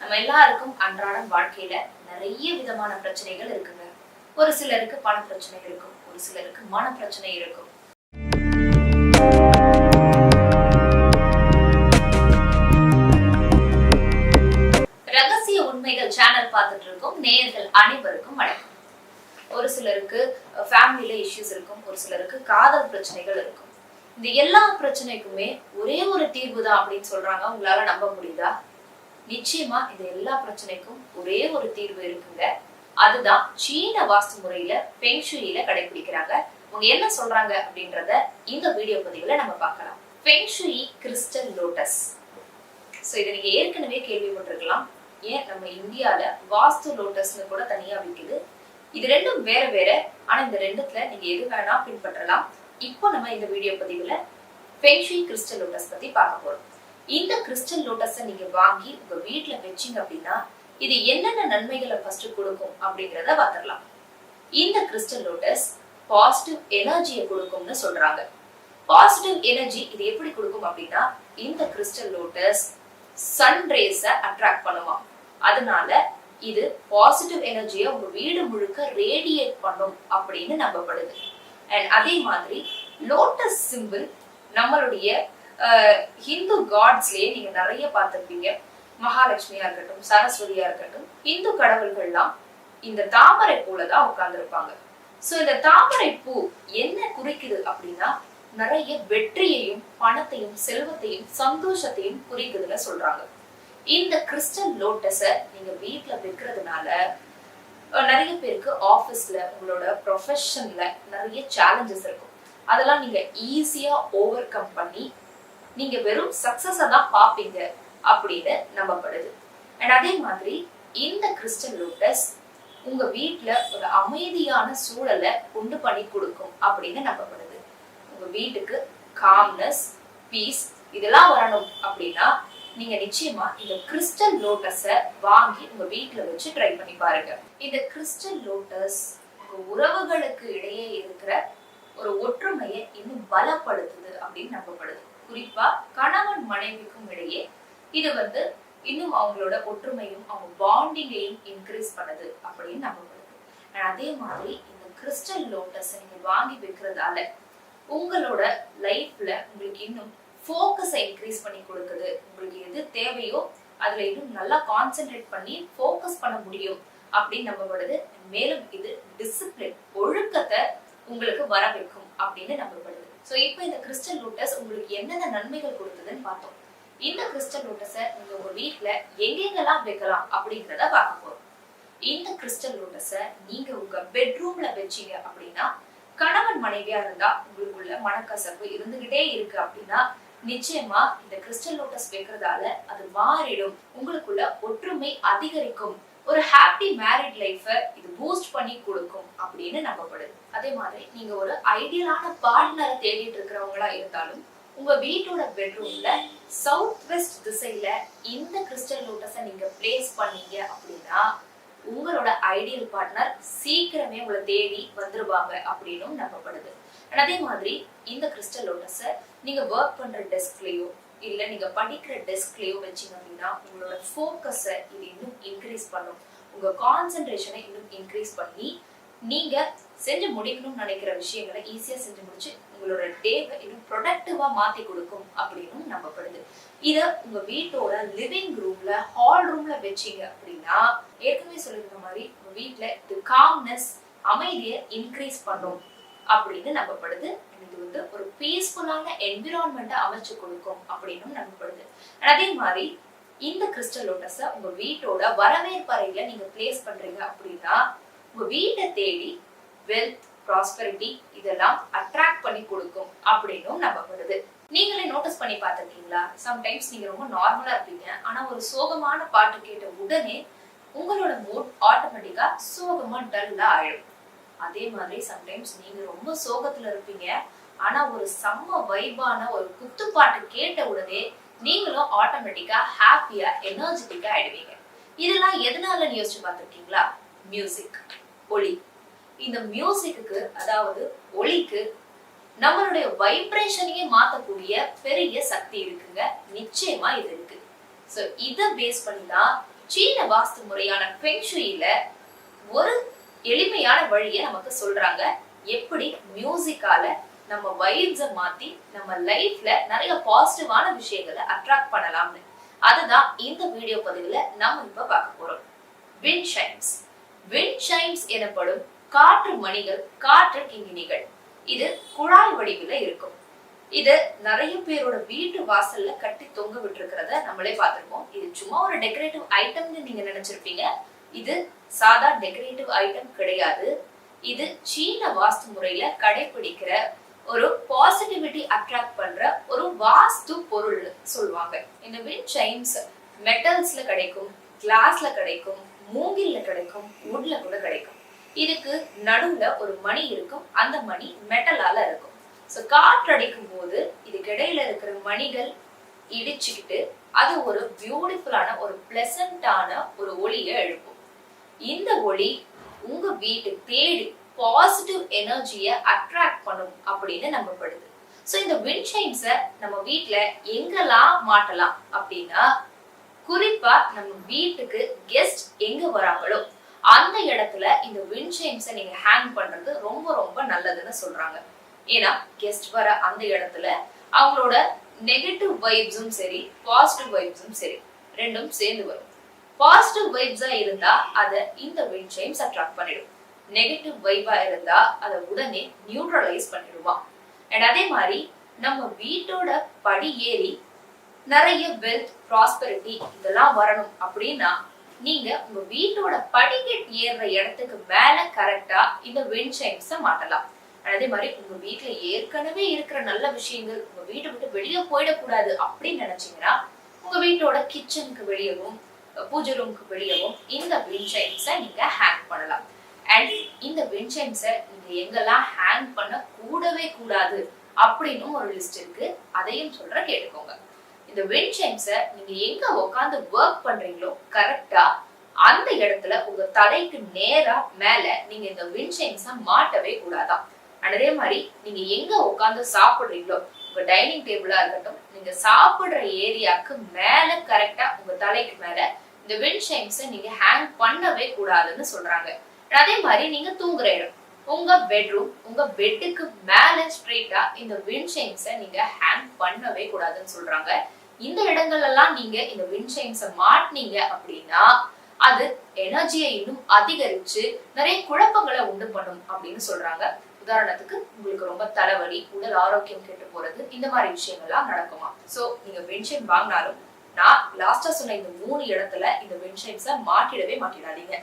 நம்ம எல்லாருக்கும் அன்றாடம் வாழ்க்கையில நிறைய விதமான பிரச்சனைகள் இருக்குங்க. ஒரு சிலருக்கு பண பிரச்சனை இருக்கும், ஒரு சிலருக்கு மன பிரச்சனை இருக்கும். ரகசிய உண்மைகள் சேனல் பார்த்துட்டு இருக்கும் நேயர்கள் அனைவருக்கும் வணக்கம். ஒரு சிலருக்கு ஃபேமிலியில இஷ்யூஸ் இருக்கும், ஒரு சிலருக்கு காதல் பிரச்சனைகள் இருக்கும். இந்த எல்லா பிரச்சனைக்குமே ஒரே ஒரு தீர்வு தான் அப்படின்னு சொல்றாங்க. உங்களால நம்ப முடியுதா? நிச்சயமா இந்த எல்லா பிரச்சனைக்கும் ஒரே ஒரு தீர்வு இருக்குங்க. அதுதான் சீன வாஸ்து முறையில ஃபெங் ஷுயில கடைபிடிக்கிறாங்க. அவங்க என்ன சொல்றாங்க அப்படின்றத இந்த வீடியோ பதிவுல நம்ம பார்க்கலாம். Feng shui crystal lotus. So இதை நீங்க ஏற்கனவே கேள்விப்பட்டிருக்கலாம். ஏன் நம்ம இந்தியால வாஸ்து லோட்டஸ்னு கூட தனியா விற்குது. இது ரெண்டும் வேற வேற, ஆனா இந்த ரெண்டுத்துல நீங்க எது வேணா பின்பற்றலாம். இப்போ நம்ம இந்த வீடியோ பதிவுல ஃபெங் ஷுயி கிறிஸ்டல் லோட்டஸ் பத்தி பார்க்க போறோம். இந்த கிறிஸ்டல் லோட்டஸை நீங்க வாங்கி உங்க வீட்டுல வச்சீங்க அப்படின்னா இது என்னென்ன நன்மைகளை ஃபர்ஸ்ட் கொடுக்கும் அப்படிங்கறத பார்த்துடலாம். இந்த கிறிஸ்டல் லோட்டஸ் பாசிட்டிவ் எனர்ஜியை கொடுக்கும்னு சொல்றாங்க. பாசிட்டிவ் எனர்ஜி இது எப்படி கொடுக்கும் அப்படின்னா, இந்த கிறிஸ்டல் லோட்டஸ் சன் ரேஸை அட்ராக்ட் பண்ணுமா, அதனால இது பாசிட்டிவ் எனர்ஜியை உங்க வீடு முழுக்க ரேடியேட் பண்ணும் அப்படின்னு நம்பப்படுது. அண்ட் அதே மாதிரி லோட்டஸ் சிம்பிள் நம்மளுடைய ஹிந்து காட்ஸ்லயே நீங்க நிறைய பார்த்திருப்பீங்க. மகாலட்சுமியா இருக்கட்டும், சரஸ்வதியா இருக்கட்டும், இந்து கடவுள்கள்லாம் இந்த தாமரை பூலதான் உட்கார்ந்துருப்பாங்க. சோ இந்த தாமரை பூ என்ன குறிக்குது அப்படின்னா, நிறைய வெற்றியையும் பணத்தையும் செல்வத்தையும் சந்தோஷத்தையும் குறிக்குதுன்னு சொல்றாங்க. இந்த கிறிஸ்டல் லோட்டஸ நீங்க வீட்டுல வைக்கிறதுனால நிறைய பேருக்கு ஆபீஸ்ல உங்களோட ப்ரொஃபஷன்ல நிறைய சேலஞ்சஸ் இருக்கும். அதெல்லாம் நீங்க ஈஸியா ஓவர் கம் பண்ணி நீங்க வெறும் சக்சஸ தான் பாப்பீங்க அப்படின்னு நம்பப்படுது. அண்ட் அதே மாதிரி இந்த கிறிஸ்டல் லோட்டஸ் உங்க வீட்டுல ஒரு அமைதியான சூழலை உண்டு பண்ணி கொடுக்கும் அப்படின்னு நம்பப்படுது. உங்க வீட்டுக்கு காம்னஸ், பீஸ் இதெல்லாம் வரணும் அப்படின்னா நீங்க நிச்சயமா இந்த கிறிஸ்டல் லோட்டஸை வாங்கி உங்க வீட்டுல வச்சு ட்ரை பண்ணி பாருங்க. இந்த கிறிஸ்டல் லோட்டஸ் உங்க உறவுகளுக்கு இடையே இருக்கிற ஒரு ஒற்றுமையை இன்னும் பலப்படுத்துது அப்படின்னு நம்பப்படுது. குறிப்பா கணவன் மனைவிக்கும் இடையே இது இன்னும் அவங்களோட ஒற்றுமையும் அவங்க பாண்டிங்கையும் இன்க்ரீஸ் பண்ணுது அப்படின்னு நம்பப்படுது. அதே மாதிரி இந்த கிறிஸ்டல் லோட்டஸ் நீங்க வாங்கி வைக்கிறதால உங்களோட லைஃப்ல உங்களுக்கு இன்னும் ஃபோக்கஸை இன்க்ரீஸ் பண்ணி கொடுக்குது. உங்களுக்கு எது தேவையோ அதுல இன்னும் நல்லா கான்சென்ட்ரேட் பண்ணி ஃபோக்கஸ் பண்ண முடியும் அப்படின்னு நம்பப்படுது. மேலும் இது டிசிப்ளின், ஒழுக்கத்தை உங்களுக்கு வர வைக்கும் அப்படின்னு நம்பப்படுது. சோ இப்போ இந்த கிறிஸ்டல் லோட்டஸ் உங்களுக்கு என்னென்ன நன்மைகள் கொடுத்ததுன்னு பார்த்தோம். இந்த கிறிஸ்டல் லோட்டஸை நீங்க உங்க வீட்டுல எங்கெங்கெல்லாம் வைக்கலாம் அப்படிங்கிறத பார்க்க போறோம். இந்த கிறிஸ்டல் லோட்டஸை நீங்க உங்க பெட்ரூம்ல வச்சீங்க அப்படின்னா, கணவன் மனைவியா இருந்தா உங்களுக்குள்ள மனக்கசப்பு இருந்துகிட்டே இருக்கு அப்படின்னா நிச்சயமா இந்த கிறிஸ்டல் லோட்டஸ் வைக்கிறதால அது மாறிடும். உங்களுக்குள்ள ஒற்றுமை அதிகரிக்கும். ஒரு ஹாப்பி மேரிட் லைஃப இது பூஸ்ட் பண்ணி கொடுக்கும் அப்படின்னு நம்பப்படுது. அதே மாதிரி நீங்க ஒரு ஐடியலான பார்ட்னரை தேடிட்டு இருக்கிறவங்களா இருந்தாலும் உங்க வீட்டோட பெட்ரூம்ல சவுத் வெஸ்ட் திசையில இந்த கிறிஸ்டல் லோட்டஸை நீங்க பிளேஸ் பண்ணீங்க அப்படின்னா உங்களோட ஐடியல் பார்ட்னர் சீக்கிரமே உங்களை தேடி வந்துருவாங்க அப்படின்னு நம்பப்படுது. அதே மாதிரி இந்த கிறிஸ்டல் லோட்டஸை நீங்க ஒர்க் பண்ற டெஸ்க்லயோ இல்ல நீங்க படிக்கிற டெஸ்க்லயோ வச்சீங்க அப்படின்னா உங்களோட ஃபோக்கஸை இது இன்னும் இன்க்ரீஸ் பண்ணும். உங்க கான்சென்ட்ரேஷனை இன்னும் இன்க்ரீஸ் பண்ணி நீங்க செஞ்சு முடிக்கணும்னு நினைக்கிற விஷயங்களை ஈஸியா செஞ்சு முடிச்சு உங்களோட டேவை இன்னும் ப்ரொடக்டிவா மாத்தி கொடுக்கும் அப்படின்னு நம்பப்படுது. இத உங்க வீட்டோட லிவிங் ரூம்ல, ஹால் ரூம்ல வச்சீங்க அப்படின்னா ஏற்கனவே சொல்லிருந்த மாதிரி உங்க வீட்டுல இது காம்னஸ், அமைதியை இன்க்ரீஸ் பண்ணும் அப்படின்னு நம்பப்படுது. இது ஒரு பீஸ்ஃபுல்லான என்விரான்மெண்ட்டை அமைச்சு கொடுக்கும் அப்படின்னு நம்பப்படுது. அதே மாதிரி இந்த கிறிஸ்டல் லோட்டஸை உங்க வீட்டோட வரவேற்பறையில நீங்க பிளேஸ் பண்றீங்க அப்படின்னா உங்க வீட்டை தேடி வெல்த், ப்ராஸ்பெரிட்டி இதெல்லாம் அட்ராக்ட் பண்ணி கொடுக்கும் அப்படின்னு நம்பப்படுது. நீங்களே நோட்டீஸ் பண்ணி பார்த்திருக்கீங்களா? சம்டைம்ஸ் நீங்க ரொம்ப நார்மலா இருப்பீங்க, ஆனா ஒரு சோகமான பாட்டு கேட்ட உடனே உங்களோட மூட் ஆட்டோமேட்டிக்கா சோகமா டல்லா ஆயிடும். அதே மாதிரி சம்டைம்ஸ் நீங்க ரொம்ப சோகத்துல இருப்பீங்க, ஆனா ஒரு செம்ம வைபான ஒரு குத்துப்பாட்டு கேட்ட உடனே நீங்களும் ஆட்டோமேட்டிக்கா ஹாப்பியா, எனர்ஜெட்டிக்கா ஆயிடுவீங்க. இதெல்லாம் எதனால யோசிச்சு பார்த்திருக்கீங்களா? மியூசிக், ஒளி. இந்த மியூசிக்கு, அதாவது ஒளிக்கு நம்மளுடைய வைப்ரேஷனையே மாத்தக்கூடிய பெரிய சக்தி இருக்குங்க. நிச்சயமா இது இருக்கு. சோ இத பேஸ் பண்ணி தான் சீன வாஸ்து முறையான ஃபெங்ஷுயில ஒரு எளிமையான வழியை நமக்கு சொல்றாங்க. எப்படி மியூசிக்கால நம்ம வைப்ஸ மாத்தி நம்ம லைஃப்ல நிறைய பாசிட்டிவான விஷயங்களை அட்ராக்ட் பண்ணலாம்னு அதுதான் இந்த வீடியோ பதிவுல நம்ம இப்ப பார்க்க போறோம். விண்ட் ஷைம்ஸ். விண்ட் ஷைம்ஸ் எனப்படும் காற்று மணிகள், காற்று கிங்கிணிகள். இது குழாய் வடிவில இருக்கும். இது நிறைய பேரோட வீட்டு வாசல்ல கட்டி தொங்க விட்டுருக்கிறத நம்மளே பார்த்திருப்போம். இது சும்மா ஒரு டெக்கரேட்டிவ் ஐட்டம்னு நீங்க நினைச்சிருப்பீங்க. இது சாதா டெக்கரேட்டிவ் ஐட்டம் கிடையாது. இது சீன வாஸ்து முறையில கடைபிடிக்கிற ஒரு பாசிட்டிவிட்டி அட்ராக்ட் பண்ற ஒரு வாஸ்து பொருள் சொல்லுவாங்க. இந்த விண்ட் சைம்ஸ் மெட்டல்ஸ்ல கிடைக்கும், கிளாஸ்ல கிடைக்கும், மூங்கில்ல கிடைக்கும், வுட்ல கூட கிடைக்கும். இதுக்கு நடுவுல ஒரு மணி இருக்கும். அந்த மணி மெட்டலால இருக்கும். சோ காற்று அடிக்கும் போது இதுக்கு இடையில இருக்கிற மணிகள் இடிச்சுக்கிட்டு அது ஒரு பியூட்டிஃபுல்லான ஒரு பிளசண்டான ஒரு ஒளியை எழுப்பும். இந்த ஒளி உங்க வீட்டுக்கு தேடி பாசிட்டிவ் எனர்ஜியை அட்ராக்ட் பண்ணும் அப்படின்னு நம்பப்படுது. சோ இந்த விண்ட் சைம்ஸை நம்ம வீட்டுல எங்கெல்லாம் மாட்டலாம் அப்படின்னா, குறிப்பா நம்ம வீட்டுக்கு கெஸ்ட் எங்க வராங்களோ அந்த இடத்துல இந்த விண்ட் சைம்ஸை நீங்க ஹேங் பண்றது ரொம்ப ரொம்ப நல்லதுன்னு சொல்றாங்க. ஏன்னா கெஸ்ட் வர அந்த இடத்துல அவங்களோட நெகட்டிவ் வைப்ஸும் சரி, பாசிட்டிவ் வைப்ஸும் சரி, ரெண்டும் சேர்ந்து வரும். பாசிட்டிவ் வைப்ஸா இருந்தா அதை இந்த விண்ட் சைம்ஸ் அட்ராக்ட் பண்ணிடும். நெகட்டிவ் வைபா இருந்தா அதை உடனே நியூட்ரலைஸ் பண்ணிடுவான். அண்ட் அதே மாதிரி நம்ம வீட்டோட படி ஏறி நிறைய வெல்த், ப்ராஸ்பெரிட்டி இதெல்லாம் வரணும் அப்படின்னா நீங்க உங்க வீட்டோட படிக்கட்டு ஏறுற இடத்துக்கு மேல கரெக்டா இந்த விண்ட் சைம்ஸை மாட்டலாம். அதே மாதிரி உங்க வீட்டுல ஏற்கனவே இருக்கிற நல்ல விஷயங்கள் உங்க வீட்டை விட்டு வெளியே போயிடக்கூடாது அப்படின்னு நினைச்சீங்கன்னா உங்க வீட்டோட கிச்சனுக்கு வெளியவும், பூஜை ரூமுக்கு வெளியவும் இந்த விண்ட் சைம்ஸை நீங்க ஹேங் பண்ணலாம். அண்ட் இந்த விண்ட் சைம்ஸை நீங்க எங்கெல்லாம் ஹேங் பண்ண கூடவே கூடாது அப்படின்னு ஒரு லிஸ்ட் இருக்கு. அதையும் சொல்ற கேட்டுக்கோங்க. இந்த விண்ட் சைம்ஸை நீங்க எங்க உட்காந்து ஒர்க் பண்றீங்களோ கரெக்டா அந்த இடத்துல உங்க தலைக்கு நேரா மேல நீங்க இந்த விண்ட் சைம்ஸை மாட்டவே கூடாதான். அதே மாதிரி நீங்க எங்க உட்காந்து சாப்பிடுறீங்களோ உங்க டைனிங் டேபிளா இருக்கட்டும், நீங்க சாப்பிடுற ஏரியாவுக்கு மேல கரெக்டா உங்க தலைக்கு மேல இந்த விண்ட் சைம்ஸை நீங்க ஹேங் பண்ணவே கூடாதுன்னு சொல்றாங்க. அதே மாதிரி நீங்க தூங்குற இடம், உங்க பெட்ரூம், உங்க பெட்டுக்கு மேல ஸ்ட்ரெயிட்டா இந்த விண்ட் சைம்ஸை நீங்க ஹேங் பண்ணவே கூடாதுன்னு சொல்றாங்க. இந்த இடங்கள்ல எல்லாம் நீங்க இந்த விண்ட் சைம்ஸை மாட்டினீங்க அப்படின்னா அது எனர்ஜியை இன்னும் அதிகரிச்சு நிறைய குழப்பங்களை உண்டு பண்ணும் அப்படின்னு சொல்றாங்க. உதாரணத்துக்கு உங்களுக்கு ரொம்ப தலைவலி, உடல் ஆரோக்கியம் கெட்டு போறது, இந்த மாதிரி விஷயங்கள்லாம் நடக்குமா. சோ நீங்க விண்ட் சைம் வாங்கினாலும் நான் லாஸ்டா சொன்ன இந்த 3 இடத்துல இந்த விண்ட் சைம்ஸை மாட்டிடவே மாட்டிடாதீங்க.